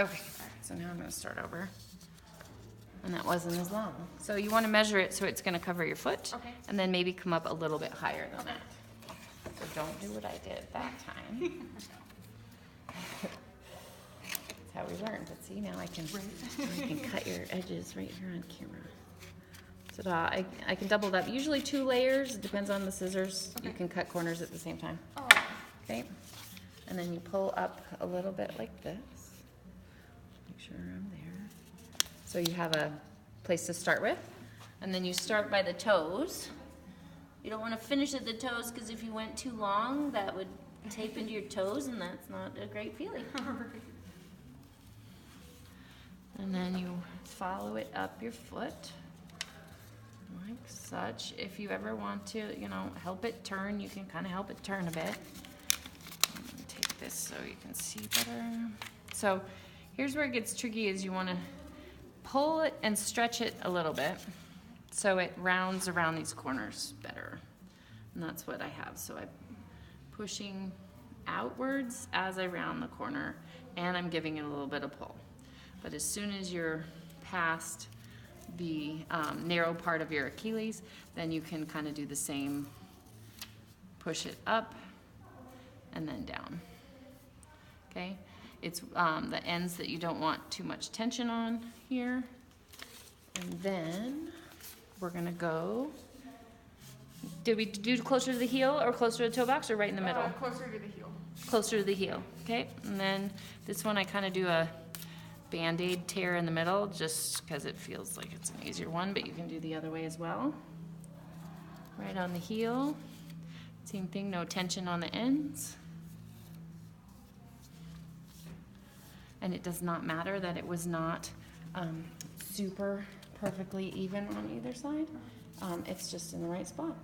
Okay, so now I'm gonna start over. And that wasn't as long. So you wanna measure it so it's gonna cover your foot. Okay. And then maybe come up a little bit higher than that. So don't do what I did that time. That's how we learn, but see, now I can cut your edges right here on camera. Ta-da, I can double that. Usually 2 layers, it depends on the scissors. Okay. You can cut corners at the same time. Oh. Okay, and then you pull up a little bit like this. Make sure I'm there. So you have a place to start with, and then you start by the toes. You don't want to finish at the toes because if you went too long, that would tape into your toes, and that's not a great feeling. And then you follow it up your foot, like such. If you ever want to, help it turn, you can kind of help it turn a bit. Take this so you can see better. So here's where it gets tricky is you want to pull it and stretch it a little bit so it rounds around these corners better. And that's what I have. So I'm pushing outwards as I round the corner, and I'm giving it a little bit of pull. But as soon as you're past the narrow part of your Achilles, then you can kind of do the same. Push it up and then down. Okay? It's the ends that you don't want too much tension on here. And then we're gonna go, did we do closer to the heel or closer to the toe box or right in the middle? Closer to the heel. Closer to the heel, okay? And then this one I kind of do a Band-Aid tear in the middle just because it feels like it's an easier one, but you can do the other way as well. Right on the heel. Same thing, no tension on the ends. And it does not matter that it was not super perfectly even on either side. It's just in the right spot.